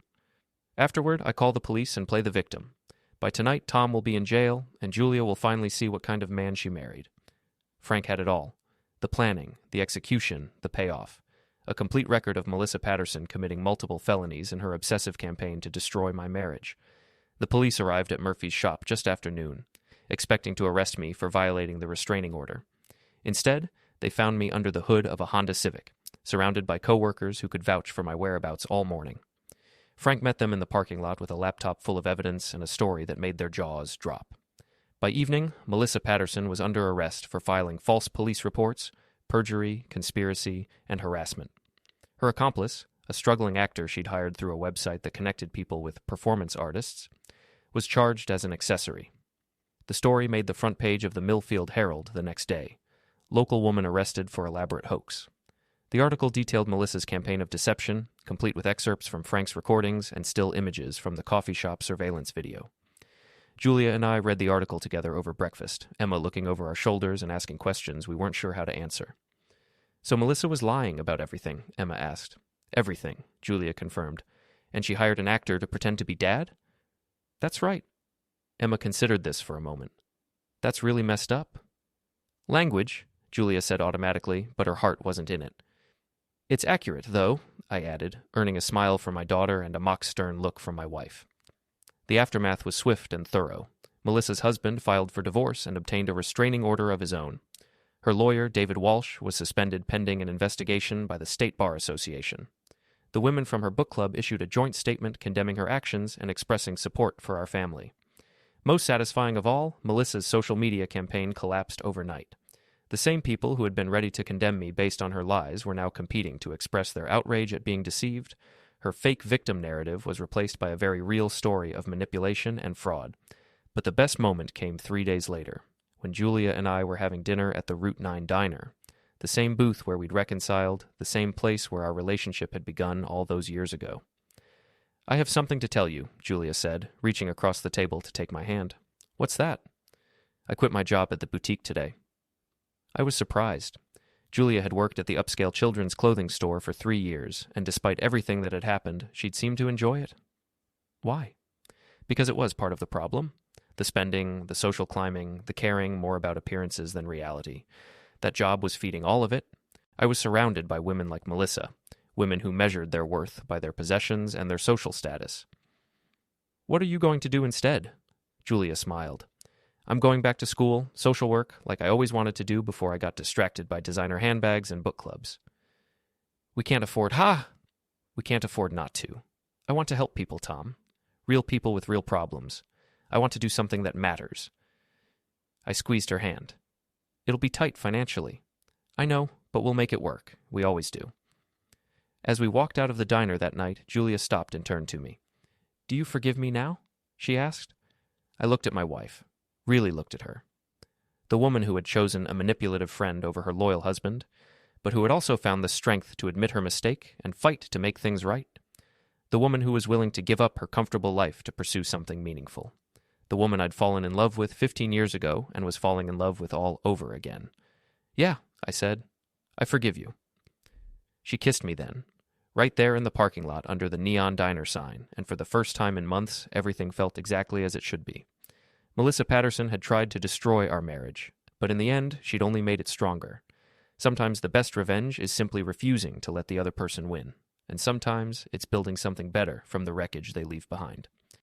Afterward, I call the police and play the victim. By tonight, Tom will be in jail, and Julia will finally see what kind of man she married. Frank had it all. The planning, the execution, the payoff. A complete record of Melissa Patterson committing multiple felonies in her obsessive campaign to destroy my marriage. The police arrived at Murphy's shop just after noon, expecting to arrest me for violating the restraining order. Instead, they found me under the hood of a Honda Civic, surrounded by coworkers who could vouch for my whereabouts all morning. Frank met them in the parking lot with a laptop full of evidence and a story that made their jaws drop. By evening, Melissa Patterson was under arrest for filing false police reports, perjury, conspiracy, and harassment. Her accomplice, a struggling actor she'd hired through a website that connected people with performance artists, was charged as an accessory. The story made the front page of the Millfield Herald the next day. Local woman arrested for elaborate hoax. The article detailed Melissa's campaign of deception, complete with excerpts from Frank's recordings and still images from the coffee shop surveillance video. Julia and I read the article together over breakfast, Emma looking over our shoulders and asking questions we weren't sure how to answer. "So Melissa was lying about everything?" Emma asked. "Everything," Julia confirmed. "And she hired an actor to pretend to be Dad?" "That's right." Emma considered this for a moment. "That's really messed up." "Language," Julia said automatically, but her heart wasn't in it. "It's accurate, though," I added, earning a smile from my daughter and a mock-stern look from my wife. The aftermath was swift and thorough. Melissa's husband filed for divorce and obtained a restraining order of his own. Her lawyer, David Walsh, was suspended pending an investigation by the State Bar Association. The women from her book club issued a joint statement condemning her actions and expressing support for our family. Most satisfying of all, Melissa's social media campaign collapsed overnight. The same people who had been ready to condemn me based on her lies were now competing to express their outrage at being deceived. Her fake victim narrative was replaced by a very real story of manipulation and fraud. But the best moment came 3 days later, when Julia and I were having dinner at the Route 9 diner, the same booth where we'd reconciled, the same place where our relationship had begun all those years ago. "I have something to tell you," Julia said, reaching across the table to take my hand. "What's that?" "I quit my job at the boutique today." I was surprised. Julia had worked at the upscale children's clothing store for 3 years, and despite everything that had happened, she'd seemed to enjoy it. Why? Because it was part of the problem. The spending, the social climbing, the caring more about appearances than reality. That job was feeding all of it. I was surrounded by women like Melissa, women who measured their worth by their possessions and their social status. "What are you going to do instead?" Julia smiled. "I'm going back to school, social work, like I always wanted to do before I got distracted by designer handbags and book clubs." We can't afford not to. I want to help people, Tom. Real people with real problems. I want to do something that matters." I squeezed her hand. "It'll be tight financially." "I know, but we'll make it work. We always do." As we walked out of the diner that night, Julia stopped and turned to me. "Do you forgive me now?" she asked. I looked at my wife. Really looked at her. The woman who had chosen a manipulative friend over her loyal husband, but who had also found the strength to admit her mistake and fight to make things right. The woman who was willing to give up her comfortable life to pursue something meaningful. The woman I'd fallen in love with 15 years ago and was falling in love with all over again. "Yeah," I said. "I forgive you." She kissed me then, right there in the parking lot under the neon diner sign, and for the first time in months, everything felt exactly as it should be. Melissa Patterson had tried to destroy our marriage, but in the end, she'd only made it stronger. Sometimes the best revenge is simply refusing to let the other person win, and sometimes it's building something better from the wreckage they leave behind.